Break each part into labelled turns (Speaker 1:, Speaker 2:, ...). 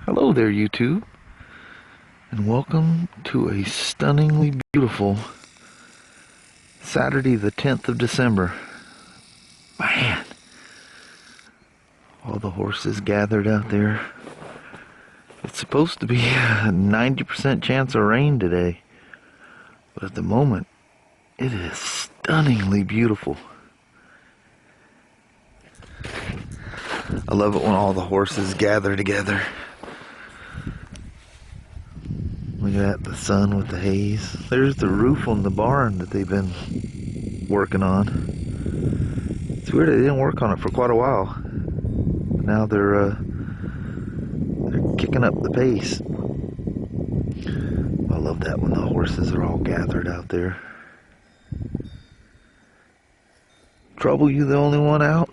Speaker 1: Hello there, YouTube, and welcome to a stunningly beautiful Saturday the 10th of December. Man, all the horses gathered out there. It's supposed to be a 90% chance of rain today, but at the moment, it is stunningly beautiful. I love it when all the horses gather together. Look at that, the sun with the haze. There's the roof on the barn that they've been working on. It's weird they didn't work on it for quite a while. Now they're kicking up the pace. I love that when the horses are all gathered out there. Trouble, you the only one out?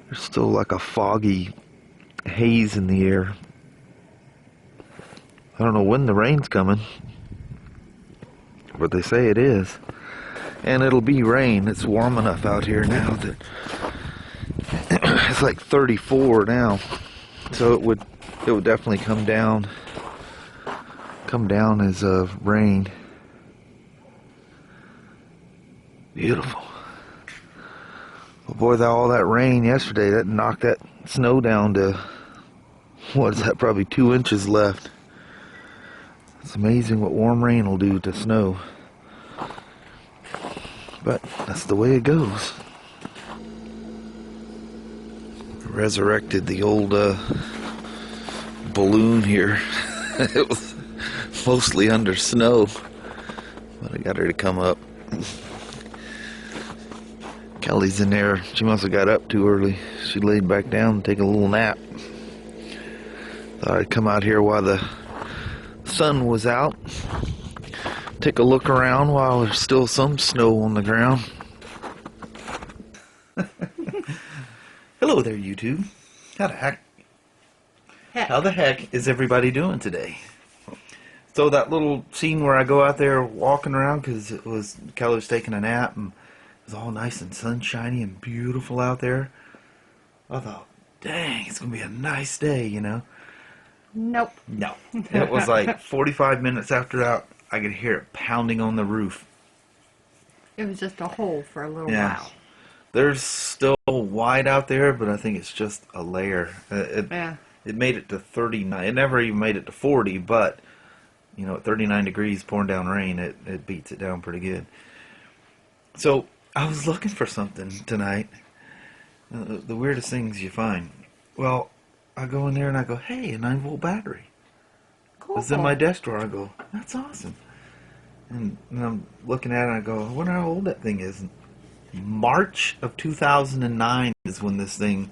Speaker 1: There's still like a foggy haze in the air. I don't know when the rain's coming, but they say it is. And it'll be rain. It's warm enough out here now that it's like 34 now. So it would definitely come down as rain. Beautiful. But boy, all that rain yesterday, that knocked that snow down to, what is that, probably 2 inches left. It's amazing what warm rain will do to snow. But that's the way it goes. Resurrected the old balloon here. It was mostly under snow, but I got her to come up. Kelly's in there. She must have got up too early. She laid back down and take a little nap. Thought I'd come out here while the sun was out. Take a look around while there's still some snow on the ground. Hello there, YouTube. How the heck is everybody doing today? So that little scene where I go out there walking around because Kelly was taking a nap and it was all nice and sunshiny and beautiful out there. I thought, dang, it's gonna be a nice day, you know.
Speaker 2: Nope.
Speaker 1: No. It was like 45 minutes after that, I could hear it pounding on the roof.
Speaker 2: It was just a hole for a little while.
Speaker 1: There's still white out there, but I think it's just a layer. It made it to 39. It never even made it to 40, but, you know, at 39 degrees pouring down rain, it beats it down pretty good. So, I was looking for something tonight. The weirdest things you find. Well, I go in there and I go, hey, a 9-volt battery.
Speaker 2: Cool.
Speaker 1: It's in my desk drawer. I go, that's awesome. And I'm looking at it and I go, I wonder how old that thing is. And March of 2009 is when this thing,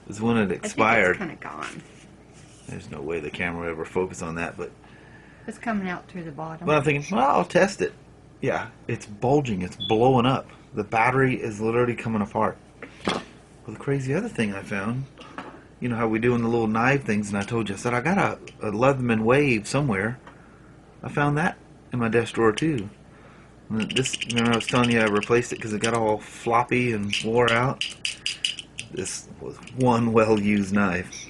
Speaker 1: is when it expired.
Speaker 2: I think it's kind of gone.
Speaker 1: There's no way the camera would ever focus on that, but
Speaker 2: it's coming out through the bottom.
Speaker 1: But I'm thinking, well, I'll test it. Yeah, it's bulging. It's blowing up. The battery is literally coming apart. Well, the crazy other thing I found, you know how we do in the little knife things, and I told you, I said, I got a Leatherman Wave somewhere. I found that in my desk drawer, too. And this, remember I was telling you I replaced it because it got all floppy and wore out? This was one well-used knife.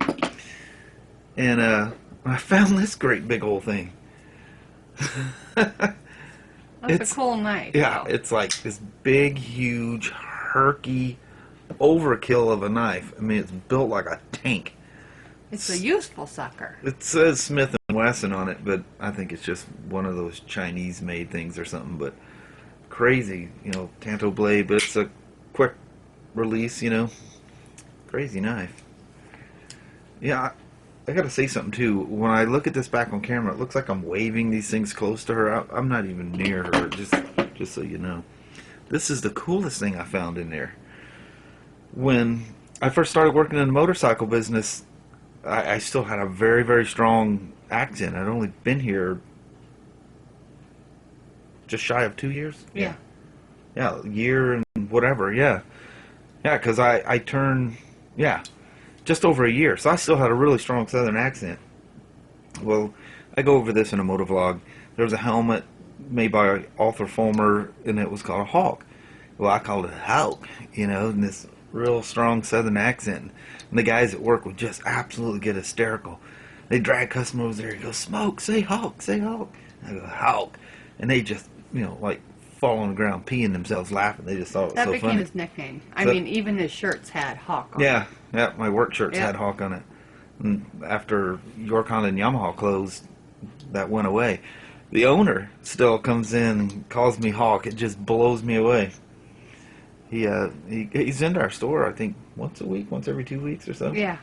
Speaker 1: And I found this great big old thing.
Speaker 2: That's a cool knife.
Speaker 1: Yeah, it's like this big, huge, herky overkill of a knife. I mean, it's built like a tank.
Speaker 2: It's a useful sucker.
Speaker 1: It says Smith & Wesson on it, but I think it's just one of those Chinese-made things or something. But crazy, you know, tanto blade, but it's a quick release, you know. Crazy knife. Yeah, I gotta say something too. When I look at this back on camera, it looks like I'm waving these things close to her. I'm not even near her, just so you know. This is the coolest thing I found in there. When I first started working in the motorcycle business, I still had a very, very strong accent. I'd only been here just shy of 2 years.
Speaker 2: Yeah.
Speaker 1: Yeah, a year and whatever, yeah. Yeah, because I turned, just over a year. So I still had a really strong southern accent. Well, I go over this in a motovlog. There was a helmet made by Arthur Fulmer, and it was called a Hawk. Well, I called it a Hawk, you know, and this real strong southern accent. And the guys at work would just absolutely get hysterical. They drag customers there. He goes, "Smoke, say Hulk, say Hulk." I go, "Hulk," and they just, like fall on the ground, peeing themselves, laughing. They just thought it was
Speaker 2: That
Speaker 1: so
Speaker 2: became
Speaker 1: funny.
Speaker 2: his nickname. I mean, even his shirts had Hawk on
Speaker 1: Yeah,
Speaker 2: it.
Speaker 1: yeah. My work shirts
Speaker 2: Yeah.
Speaker 1: had Hawk on it. And after York Honda and Yamaha closed, that went away. The owner still comes in and calls me Hawk. It just blows me away. He's into our store, I think, once a week, once every 2 weeks or so.
Speaker 2: Yeah.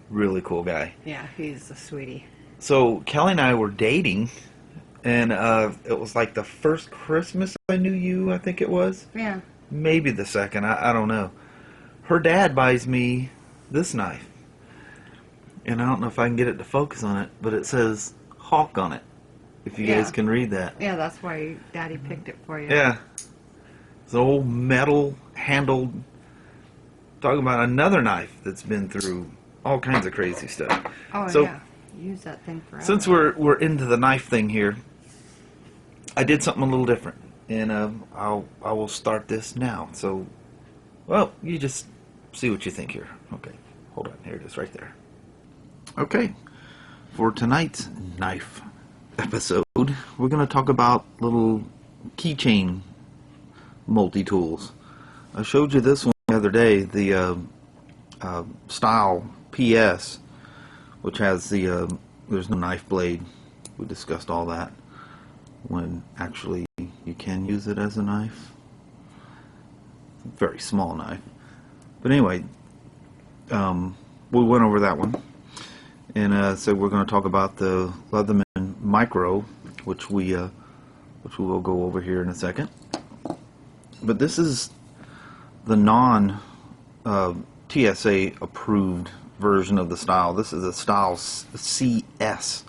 Speaker 1: Really cool guy.
Speaker 2: Yeah, he's a sweetie.
Speaker 1: So Kelly and I were dating, and it was like the first Christmas I knew you, I think it was.
Speaker 2: Yeah.
Speaker 1: Maybe the second, I don't know. Her dad buys me this knife. And I don't know if I can get it to focus on it, but it says Hawk on it. If you guys can read that.
Speaker 2: Yeah, that's why Daddy picked it for you.
Speaker 1: Yeah. It's an old metal handled. Talking about another knife that's been through all kinds of crazy stuff.
Speaker 2: Oh,
Speaker 1: so,
Speaker 2: yeah. Use that thing forever.
Speaker 1: Since we're into the knife thing here, I did something a little different, and I will start this now. So, well, you just see what you think here. Okay, hold on. Here it is, right there. Okay, for tonight's knife episode, we're going to talk about little keychain multi-tools. I showed you this one the other day, the Style PS, which has the there's no knife blade. We discussed all that, when actually you can use it as a knife. Very small knife. But anyway, we went over that one. And so we're going to talk about the Leatherman Micro, which we will go over here in a second. But this is the non TSA approved version of the Style. This is a Style CS,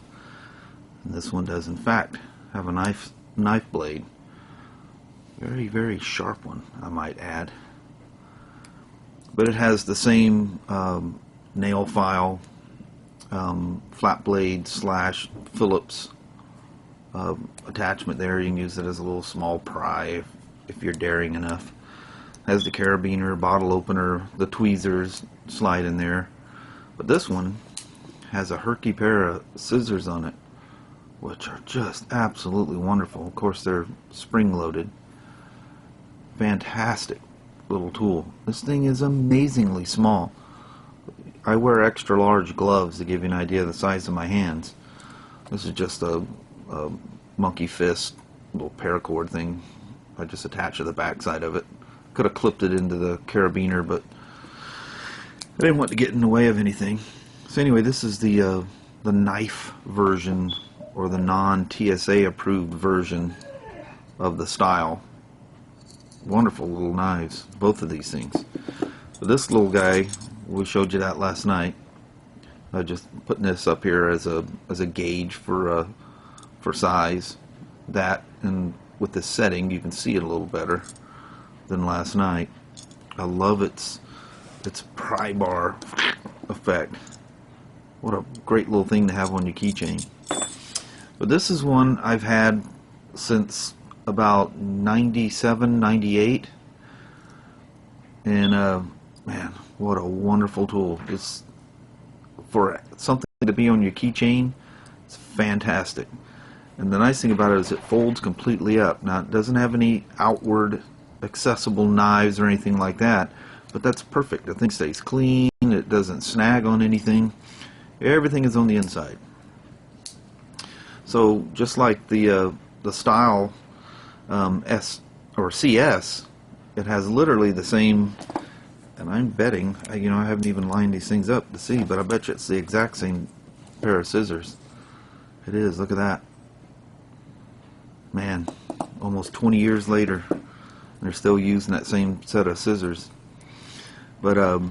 Speaker 1: and this one does in fact have a knife blade. Very, very sharp one, I might add. But it has the same nail file, flat blade / Phillips attachment there. You can use it as a little small pry if you're daring enough. Has the carabiner, bottle opener, the tweezers slide in there. But this one has a herky pair of scissors on it, which are just absolutely wonderful. Of course, they're spring loaded. Fantastic little tool. This thing is amazingly small. I wear extra large gloves to give you an idea of the size of my hands. This is just a monkey fist little paracord thing. I just attach to the back side of it. Could have clipped it into the carabiner, but I didn't want to get in the way of anything. So anyway, this is the knife version, or the non-TSA approved version of the Style. Wonderful little knives, both of these things. But this little guy, we showed you that last night. Just putting this up here as a gauge for size. That, and with this setting, you can see it a little better than last night. I love its pry bar effect. What a great little thing to have on your keychain. But this is one I've had since about 97, 98. And man, what a wonderful tool. It's for something to be on your keychain. It's fantastic. And the nice thing about it is it folds completely up. Now, it doesn't have any outward accessible knives or anything like that, but that's perfect. The thing stays clean. It doesn't snag on anything. Everything is on the inside. So just like the Style S or CS, it has literally the same. And I'm betting, I haven't even lined these things up to see, but I bet you it's the exact same pair of scissors. It is. Look at that. Man, almost 20 years later, they're still using that same set of scissors. But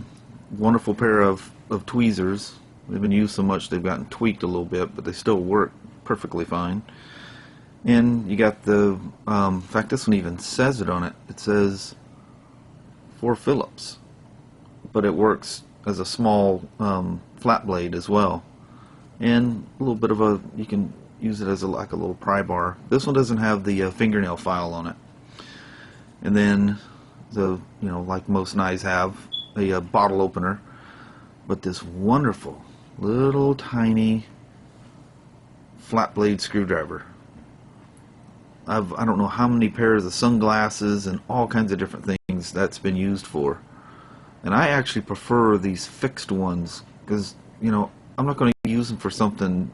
Speaker 1: wonderful pair of tweezers. They've been used so much they've gotten tweaked a little bit, but they still work perfectly fine. And you got the, in fact, this one even says it on it. It says 4 Phillips, but it works as a small flat blade as well. And a little bit of you can use it as like a little pry bar. This one doesn't have the fingernail file on it. And then like most knives have, a bottle opener, but this wonderful little tiny flat blade screwdriver. I don't know how many pairs of sunglasses and all kinds of different things that's been used for. And I actually prefer these fixed ones because, you know, I'm not going to use them for something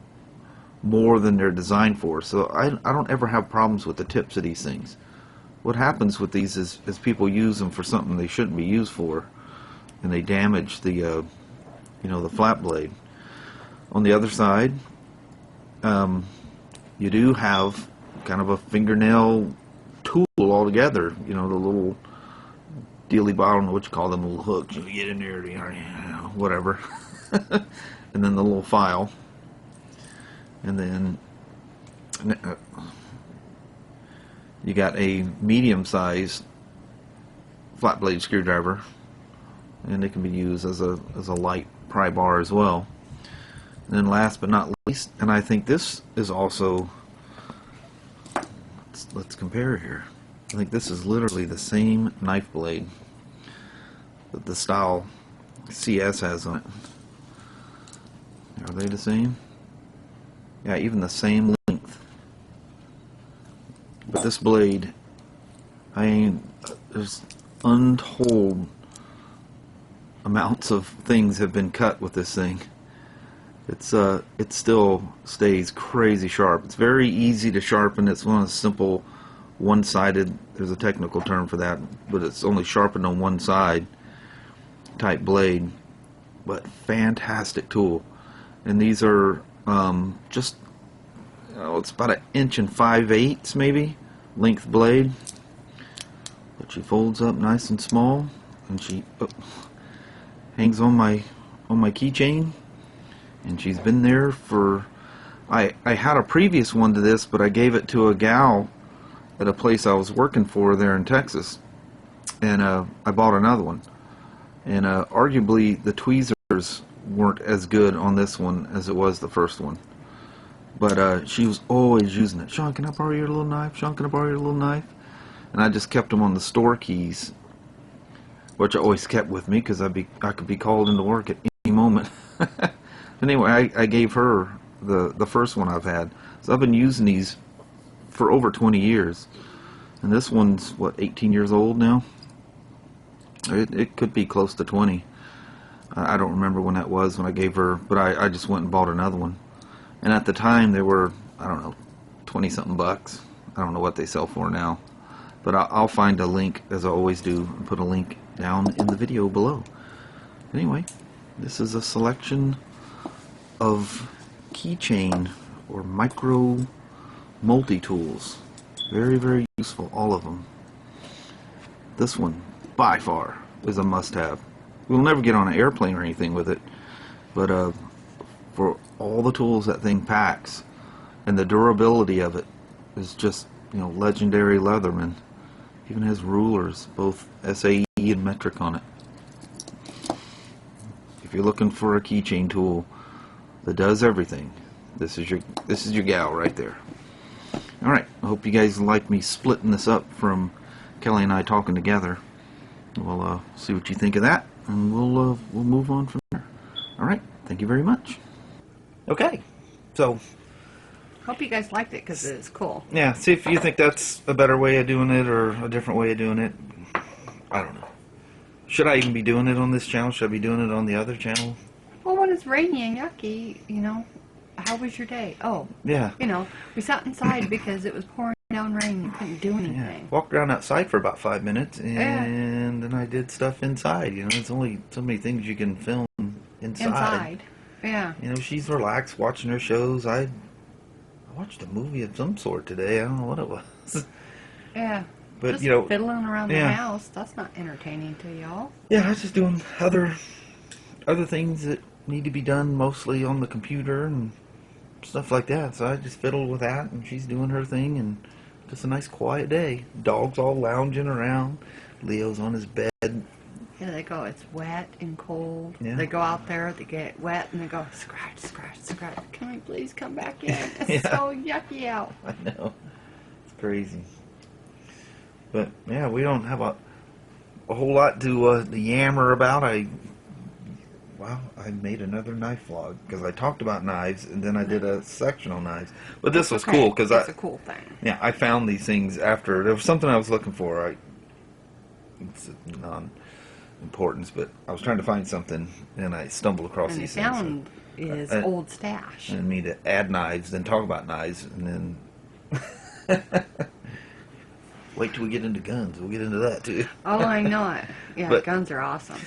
Speaker 1: more than they're designed for. So I don't ever have problems with the tips of these things. What happens with these is people use them for something they shouldn't be used for, and they damage the, you know, the flat blade. On the other side, you do have kind of a fingernail tool altogether. You know, the little dealy, I don't know what you call them, little hooks. You get in there, you know, whatever. And then the little file. And then you got a medium-sized flat blade screwdriver, and it can be used as a light pry bar as well. And then last but not least, and I think this is also, let's compare here. I think this is literally the same knife blade that the style CS has on it. Are they the same? Yeah, even the same length. But this blade, there's untold amounts of things have been cut with this thing. It still stays crazy sharp. It's very easy to sharpen. It's one of the simple one-sided, there's a technical term for that, but it's only sharpened on one side type blade. But fantastic tool. And these are just, you know, it's about 1 5/8" maybe length blade, but she folds up nice and small, and she hangs on my keychain. And she's been there for, I had a previous one to this, but I gave it to a gal at a place I was working for there in Texas, and I bought another one. And arguably the tweezers weren't as good on this one as it was the first one, but she was always using it. Shawn, can I borrow your little knife? Shawn, can I borrow your little knife? And I just kept them on the store keys, which I always kept with me because I could be called into work at any moment. Anyway, I gave her the first one I've had. So I've been using these for over 20 years. And this one's, what, 18 years old now? It could be close to 20. I don't remember when that was when I gave her, but I just went and bought another one. And at the time they were, I don't know, 20-something bucks. I don't know what they sell for now. But I'll find a link, as I always do, and put a link down in the video below. Anyway, this is a selection of keychain or micro multi-tools. Very, very useful, all of them. This one, by far, is a must-have. We'll never get on an airplane or anything with it, but for all the tools that thing packs, and the durability of it is just, you know, legendary Leatherman. Even has rulers, both SAE and metric on it. If you're looking for a keychain tool that does everything, this is your gal right there. All right, I hope you guys like me splitting this up from Kelly and I talking together. We'll see what you think of that, and we'll move on from there. All right, thank you very much. Okay, so
Speaker 2: Hope you guys liked it because it's cool.
Speaker 1: yeah, see if you think that's a better way of doing it or a different way of doing it. I don't know. Should I even be doing it on this channel? Should I be doing it on the other channel?
Speaker 2: Well, when it's rainy and yucky, you know, how was your day? Oh,
Speaker 1: Yeah.
Speaker 2: you know, we sat inside because it was pouring down rain and couldn't do
Speaker 1: Yeah.
Speaker 2: anything.
Speaker 1: Walked around outside for about 5 minutes, and then I did stuff inside. You know, there's only so many things you can film inside.
Speaker 2: Yeah.
Speaker 1: You know, she's relaxed watching her shows. I watched a movie of some sort today. I don't know what it was.
Speaker 2: Yeah.
Speaker 1: But,
Speaker 2: just
Speaker 1: you know,
Speaker 2: fiddling around the
Speaker 1: yeah.
Speaker 2: house. That's not entertaining to y'all.
Speaker 1: Yeah, I was just doing other things that need to be done, mostly on the computer and stuff like that. So I just fiddled with that, and she's doing her thing, and just a nice quiet day. Dog's all lounging around. Leo's on his bed.
Speaker 2: Yeah, they go, it's wet and cold.
Speaker 1: Yeah.
Speaker 2: They go out there, they get wet, and they go, scratch, scratch, scratch. Can we please come back in? It's
Speaker 1: Yeah.
Speaker 2: so yucky out.
Speaker 1: I know. It's crazy. But, yeah, we don't have a whole lot to yammer about. Wow, I made another knife vlog because I talked about knives and then I did a section on knives. But this was cool because
Speaker 2: it's a cool thing.
Speaker 1: Yeah, I found these things after there was something I was looking for. It's non-importance, but I was trying to find something and I stumbled across
Speaker 2: And
Speaker 1: these
Speaker 2: I
Speaker 1: things.
Speaker 2: found his old stash.
Speaker 1: And me to add knives, then talk about knives, and then wait till we get into guns. We'll get into that too.
Speaker 2: Oh, I know it. Yeah,
Speaker 1: But
Speaker 2: guns are awesome.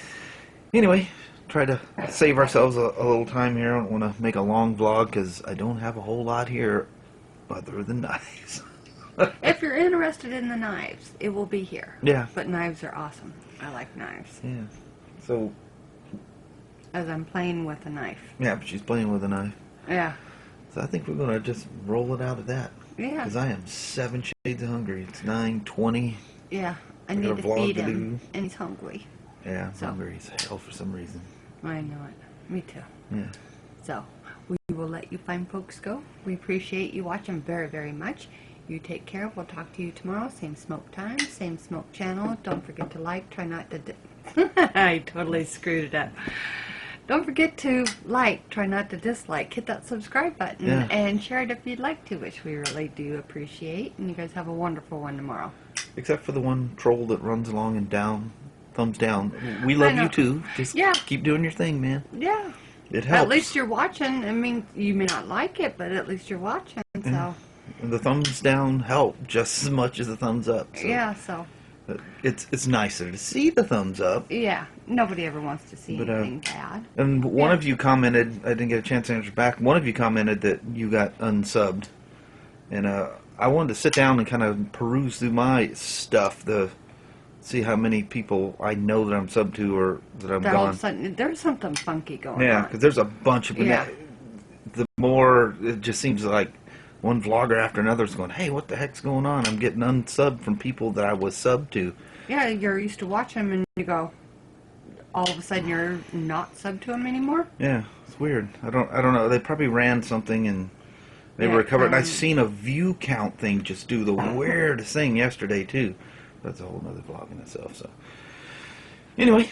Speaker 1: anyway, try to save ourselves a little time here. I don't want to make a long vlog because I don't have a whole lot here other than knives.
Speaker 2: If you're interested in the knives, it will be here.
Speaker 1: Yeah.
Speaker 2: But knives are awesome. I like knives.
Speaker 1: Yeah. So.
Speaker 2: As I'm playing with a knife.
Speaker 1: Yeah, but she's playing with a knife.
Speaker 2: Yeah.
Speaker 1: So I think we're going to just roll it out of that.
Speaker 2: Yeah.
Speaker 1: Because I am 7 shades of hungry. It's 9:20.
Speaker 2: Yeah. I
Speaker 1: got
Speaker 2: need
Speaker 1: a
Speaker 2: to
Speaker 1: vlog
Speaker 2: feed
Speaker 1: to
Speaker 2: him.
Speaker 1: do.
Speaker 2: And he's hungry.
Speaker 1: Yeah, I'm
Speaker 2: So.
Speaker 1: hungry as hell for some reason.
Speaker 2: I know it. Me too.
Speaker 1: Yeah.
Speaker 2: So, we will let you fine folks go. We appreciate you watching very, very much. You take care. We'll talk to you tomorrow. Same smoke time, same smoke channel. Don't forget to like. Try not to... I totally screwed it up. Don't forget to like. Try not to dislike. Hit that subscribe button.
Speaker 1: Yeah.
Speaker 2: And share it if you'd like to, which we really do appreciate. And you guys have a wonderful one tomorrow.
Speaker 1: Except for the one troll that runs along and down, thumbs down. We love you too. Just keep doing your thing, man.
Speaker 2: Yeah.
Speaker 1: It helps.
Speaker 2: At least you're watching. I mean, you may not like it, but at least you're watching. So.
Speaker 1: And the thumbs down help just as much as the thumbs up. So
Speaker 2: Yeah, so.
Speaker 1: It's nicer to see the thumbs up.
Speaker 2: Yeah, nobody ever wants to see anything bad.
Speaker 1: And one of you commented, I didn't get a chance to answer back, one of you commented that you got unsubbed. And I wanted to sit down and kind of peruse through my stuff to see how many people I know that I'm subbed to or that I'm
Speaker 2: That all
Speaker 1: gone.
Speaker 2: of a sudden, there's something funky going
Speaker 1: Yeah,
Speaker 2: on.
Speaker 1: because there's a bunch of them.
Speaker 2: Yeah.
Speaker 1: The more, it just seems like one vlogger after another is going, hey, what the heck's going on? I'm getting unsubbed from people that I was subbed to.
Speaker 2: Yeah, you're used to watching them and you go, all of a sudden you're not subbed to them anymore?
Speaker 1: Yeah, it's weird. I don't know. They probably ran something and they recovered. And I've seen a view count thing just do the weirdest thing yesterday too. That's a whole nother vlog in itself. So anyway,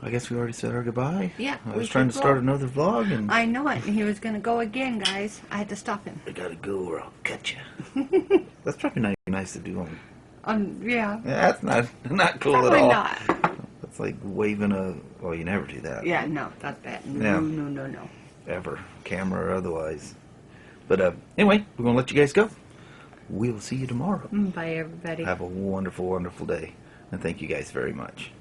Speaker 1: I guess we already said our goodbye.
Speaker 2: Yeah.
Speaker 1: I was trying to start another vlog and
Speaker 2: I know it. And he was going to go again, guys. I had to stop him.
Speaker 1: I gotta go or I'll cut you. That's probably not nice to do on.
Speaker 2: Yeah.
Speaker 1: That's not cool
Speaker 2: Probably
Speaker 1: at all.
Speaker 2: not.
Speaker 1: That's like waving a. Well, you never do that.
Speaker 2: Yeah, no, that's bad. No,
Speaker 1: Yeah.
Speaker 2: no.
Speaker 1: Ever, camera or otherwise. But anyway, we're gonna let you guys go. We'll see you tomorrow.
Speaker 2: Bye, everybody.
Speaker 1: Have a wonderful, wonderful day, and thank you guys very much.